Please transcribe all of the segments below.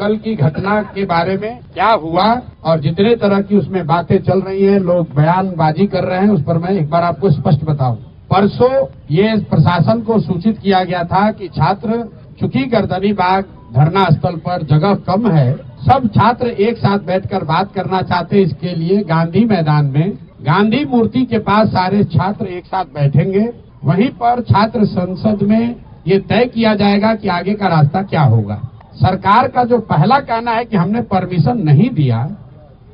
कल की घटना के बारे में क्या हुआ और जितने तरह की उसमें बातें चल रही हैं, लोग बयानबाजी कर रहे हैं, उस पर मैं एक बार आपको स्पष्ट बताऊं। परसों ये प्रशासन को सूचित किया गया था कि छात्र, चूंकि गर्दनी बाग धरना स्थल पर जगह कम है, सब छात्र एक साथ बैठकर बात करना चाहते, इसके लिए गांधी मैदान में गांधी मूर्ति के पास सारे छात्र एक साथ बैठेंगे। वहीं पर छात्र संसद में ये तय किया जाएगा कि आगे का रास्ता क्या होगा। सरकार का जो पहला कहना है कि हमने परमिशन नहीं दिया,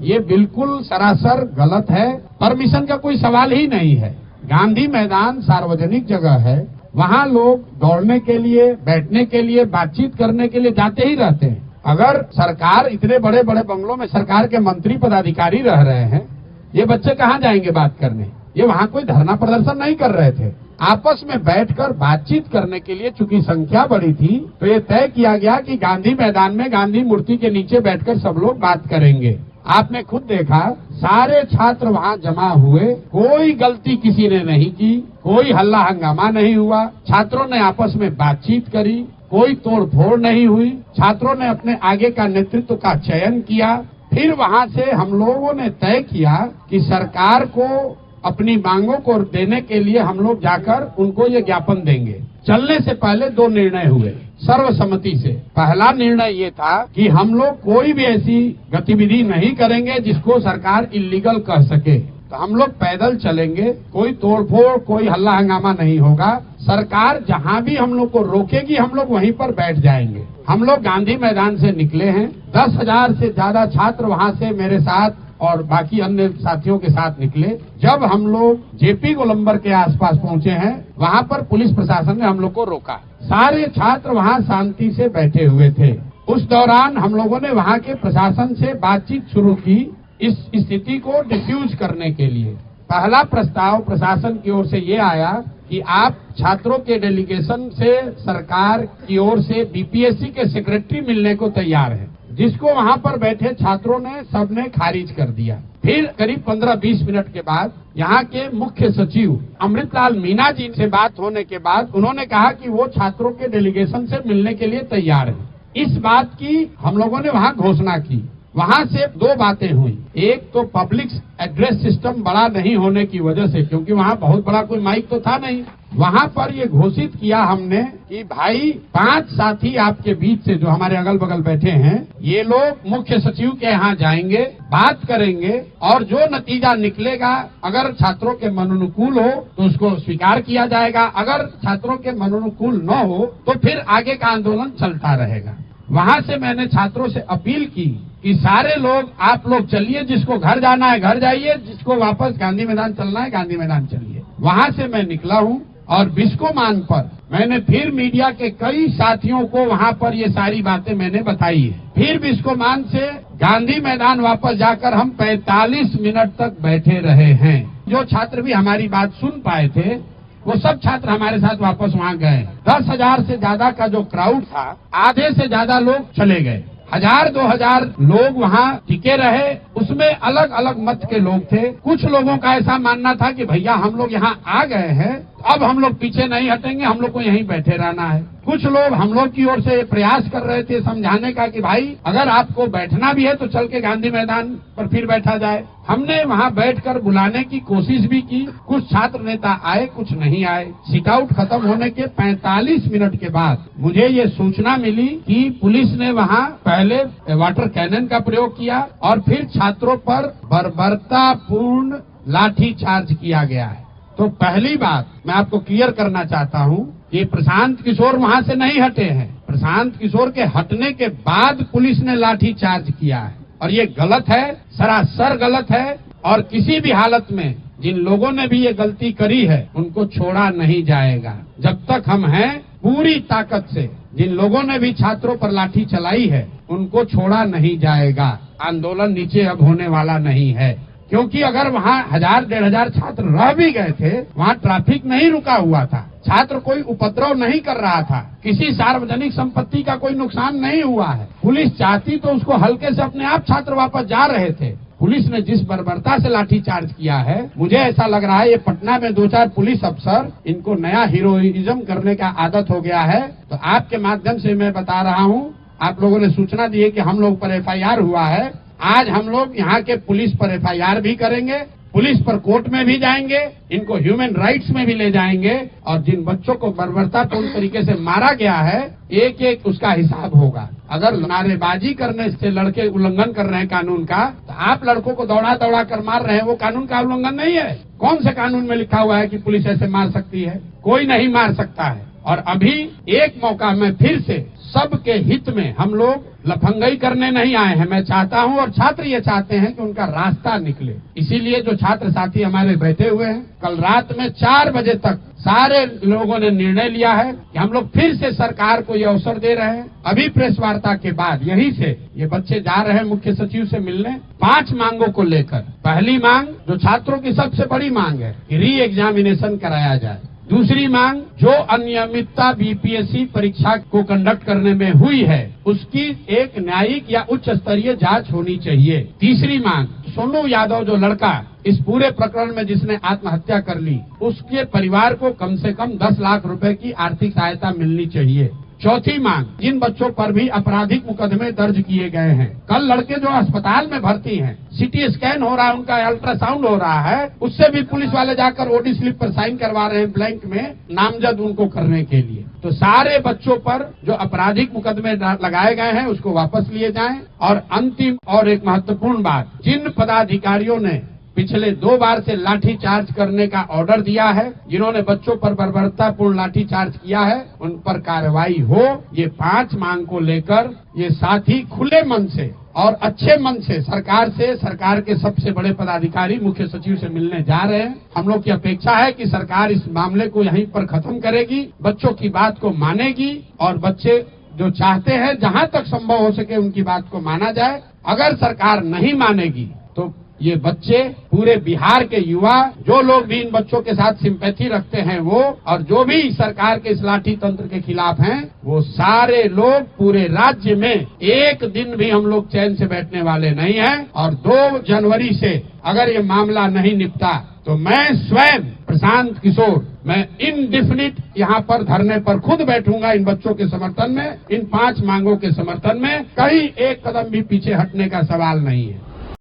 ये बिल्कुल सरासर गलत है। परमिशन का कोई सवाल ही नहीं है। गांधी मैदान सार्वजनिक जगह है, वहाँ लोग दौड़ने के लिए, बैठने के लिए, बातचीत करने के लिए जाते ही रहते हैं। अगर सरकार, इतने बड़े बड़े बंगलों में सरकार के मंत्री पदाधिकारी रह रहे हैं, ये बच्चे कहाँ जाएंगे बात करने? ये वहाँ कोई धरना प्रदर्शन नहीं कर रहे थे, आपस में बैठकर बातचीत करने के लिए। चूंकि संख्या बड़ी थी तो ये तय किया गया कि गांधी मैदान में गांधी मूर्ति के नीचे बैठकर सब लोग बात करेंगे। आपने खुद देखा, सारे छात्र वहाँ जमा हुए, कोई गलती किसी ने नहीं की, कोई हल्ला हंगामा नहीं हुआ, छात्रों ने आपस में बातचीत करी, कोई तोड़ फोड़ नहीं हुई, छात्रों ने अपने आगे का नेतृत्व का चयन किया। फिर वहाँ से हम लोगों ने तय किया कि सरकार को अपनी मांगों को देने के लिए हम लोग जाकर उनको ये ज्ञापन देंगे। चलने से पहले दो निर्णय हुए सर्वसम्मति से। पहला निर्णय ये था कि हम लोग कोई भी ऐसी गतिविधि नहीं करेंगे जिसको सरकार इल्लीगल कह सके, तो हम लोग पैदल चलेंगे, कोई तोड़फोड़, कोई हल्ला हंगामा नहीं होगा। सरकार जहाँ भी हम लोग को रोकेगी, हम लोग वहीं पर बैठ जाएंगे। हम लोग गांधी मैदान से निकले हैं, 10,000 से ज्यादा छात्र वहाँ से मेरे साथ और बाकी अन्य साथियों के साथ निकले। जब हम लोग जेपी गोलंबर के आसपास पहुंचे हैं, वहाँ पर पुलिस प्रशासन ने हम लोग को रोका। सारे छात्र वहाँ शांति से बैठे हुए थे। उस दौरान हम लोगों ने वहाँ के प्रशासन से बातचीत शुरू की इस स्थिति को डिफ्यूज करने के लिए। पहला प्रस्ताव प्रशासन की ओर से ये आया कि आप छात्रों के डेलीगेशन से सरकार की ओर से बीपीएससी के सेक्रेटरी मिलने को तैयार है, जिसको वहाँ पर बैठे छात्रों ने सबने खारिज कर दिया। फिर करीब 15-20 मिनट के बाद यहाँ के मुख्य सचिव अमृतलाल मीना जी से बात होने के बाद उन्होंने कहा कि वो छात्रों के डेलीगेशन से मिलने के लिए तैयार है। इस बात की हम लोगों ने वहाँ घोषणा की। वहाँ से दो बातें हुई। एक तो पब्लिक एड्रेस सिस्टम बड़ा नहीं होने की वजह से, क्योंकि वहाँ बहुत बड़ा कोई माइक तो था नहीं, वहाँ पर ये घोषित किया हमने कि भाई 5 साथी आपके बीच से जो हमारे अगल बगल बैठे हैं, ये लोग मुख्य सचिव के यहाँ जाएंगे, बात करेंगे और जो नतीजा निकलेगा, अगर छात्रों के मनोनुकूल हो तो उसको स्वीकार किया जाएगा, अगर छात्रों के मनोनुकूल न हो तो फिर आगे का आंदोलन चलता रहेगा। वहाँ से मैंने छात्रों से अपील की कि सारे लोग, आप लोग चलिए, जिसको घर जाना है घर जाइए, जिसको वापस गांधी मैदान चलना है गांधी मैदान चलिए। वहाँ से मैं निकला हूँ और बिस्कोमान पर मैंने फिर मीडिया के कई साथियों को वहाँ पर ये सारी बातें मैंने बताई है। फिर बिस्कोमान से गांधी मैदान वापस जाकर हम 45 मिनट तक बैठे रहे हैं। जो छात्र भी हमारी बात सुन पाए थे वो सब छात्र हमारे साथ वापस वहाँ गए। 10,000 से ज्यादा का जो क्राउड था, आधे से ज्यादा लोग चले गए। 1,000-2,000 लोग वहाँ टिके रहे। उसमें अलग अलग मत के लोग थे। कुछ लोगों का ऐसा मानना था कि भैया हम लोग यहाँ आ गए हैं, अब हम लोग पीछे नहीं हटेंगे, हम लोग को यहीं बैठे रहना है। कुछ लोग हम लोग की ओर से प्रयास कर रहे थे समझाने का कि भाई अगर आपको बैठना भी है तो चल के गांधी मैदान पर फिर बैठा जाए। हमने वहाँ बैठकर बुलाने की कोशिश भी की। कुछ छात्र नेता आए, कुछ नहीं आए। सिट आउट खत्म होने के 45 मिनट के बाद मुझे ये सूचना मिली कि पुलिस ने वहाँ पहले वाटर कैनन का प्रयोग किया और फिर छात्रों पर बर्बरतापूर्ण लाठी चार्ज किया गया है। तो पहली बात मैं आपको क्लियर करना चाहता हूँ कि प्रशांत किशोर वहाँ से नहीं हटे हैं। प्रशांत किशोर के हटने के बाद पुलिस ने लाठी चार्ज किया है और ये गलत है, सरासर गलत है। और किसी भी हालत में जिन लोगों ने भी ये गलती करी है उनको छोड़ा नहीं जाएगा। जब तक हम हैं, पूरी ताकत से जिन लोगों ने भी छात्रों पर लाठी चलाई है उनको छोड़ा नहीं जाएगा। आंदोलन नीचे अब होने वाला नहीं है, क्योंकि अगर वहाँ 1,000-1,500 छात्र रह भी गए थे, वहाँ ट्रैफिक नहीं रुका हुआ था, छात्र कोई उपद्रव नहीं कर रहा था, किसी सार्वजनिक संपत्ति का कोई नुकसान नहीं हुआ है। पुलिस चाहती तो उसको हल्के से अपने आप छात्र वापस जा रहे थे। पुलिस ने जिस बर्बरता से लाठीचार्ज किया है, मुझे ऐसा लग रहा है ये पटना में 2-4 पुलिस अफसर, इनको नया हीरोइज्म करने का आदत हो गया है। तो आपके माध्यम से मैं बता रहा हूँ, आप लोगों ने सूचना दी है कि हम लोग पर FIR हुआ है। आज हम लोग यहाँ के पुलिस पर FIR भी करेंगे, पुलिस पर कोर्ट में भी जाएंगे, इनको ह्यूमन राइट्स में भी ले जाएंगे और जिन बच्चों को बर्बरतापूर्ण तरीके से मारा गया है एक एक उसका हिसाब होगा। अगर नारेबाजी करने से लड़के उल्लंघन कर रहे हैं कानून का, तो आप लड़कों को दौड़ा दौड़ा कर मार रहे हैं, वो कानून का उल्लंघन नहीं है। कौन से कानून में लिखा हुआ है कि पुलिस ऐसे मार सकती है? कोई नहीं मार सकता है। और अभी एक मौका में फिर से सबके हित में हम लोग लफंगई करने नहीं आए हैं। मैं चाहता हूं और छात्र ये चाहते हैं कि उनका रास्ता निकले। इसीलिए जो छात्र साथी हमारे बैठे हुए हैं, कल रात में 4 बजे तक सारे लोगों ने निर्णय लिया है कि हम लोग फिर से सरकार को ये अवसर दे रहे हैं। अभी प्रेस वार्ता के बाद यहीं से ये बच्चे जा रहे हैं मुख्य सचिव से मिलने 5 मांगों को लेकर। पहली मांग जो छात्रों की सबसे बड़ी मांग है कि री एग्जामिनेशन कराया जाए। दूसरी मांग जो अनियमितता BPSC परीक्षा को कंडक्ट करने में हुई है उसकी एक न्यायिक या उच्च स्तरीय जांच होनी चाहिए। तीसरी मांग सोनू यादव जो लड़का इस पूरे प्रकरण में जिसने आत्महत्या कर ली, उसके परिवार को कम से कम 10 लाख रुपए की आर्थिक सहायता मिलनी चाहिए। चौथी मांग जिन बच्चों पर भी आपराधिक मुकदमे दर्ज किए गए हैं, कल लड़के जो अस्पताल में भर्ती हैं, CT स्कैन हो रहा है, उनका अल्ट्रासाउंड हो रहा है, उससे भी पुलिस वाले जाकर OD स्लिप पर साइन करवा रहे हैं ब्लैंक में नामजद उनको करने के लिए। तो सारे बच्चों पर जो आपराधिक मुकदमे लगाए गए हैं उसको वापस लिए जाएं। और अंतिम और एक महत्वपूर्ण बात, जिन पदाधिकारियों ने पिछले 2 बार से लाठी चार्ज करने का ऑर्डर दिया है, जिन्होंने बच्चों पर बर्बरतापूर्ण लाठी चार्ज किया है, उन पर कार्रवाई हो। ये 5 मांग को लेकर ये साथी खुले मन से और अच्छे मन से सरकार के सबसे बड़े पदाधिकारी मुख्य सचिव से मिलने जा रहे हैं। हम लोग की अपेक्षा है कि सरकार इस मामले को यहीं पर खत्म करेगी, बच्चों की बात को मानेगी और बच्चे जो चाहते हैं जहां तक संभव हो सके उनकी बात को माना जाए। अगर सरकार नहीं मानेगी तो ये बच्चे पूरे बिहार के युवा जो लोग भी इन बच्चों के साथ सिंपैथी रखते हैं वो और जो भी सरकार के इस लाठी तंत्र के खिलाफ हैं, वो सारे लोग पूरे राज्य में एक दिन भी हम लोग चैन से बैठने वाले नहीं हैं। और 2 जनवरी से अगर ये मामला नहीं निपटा तो मैं स्वयं प्रशांत किशोर मैं इनडिफिनिट यहाँ पर धरने पर खुद बैठूंगा इन बच्चों के समर्थन में। इन 5 मांगों के समर्थन में कहीं एक कदम भी पीछे हटने का सवाल नहीं है।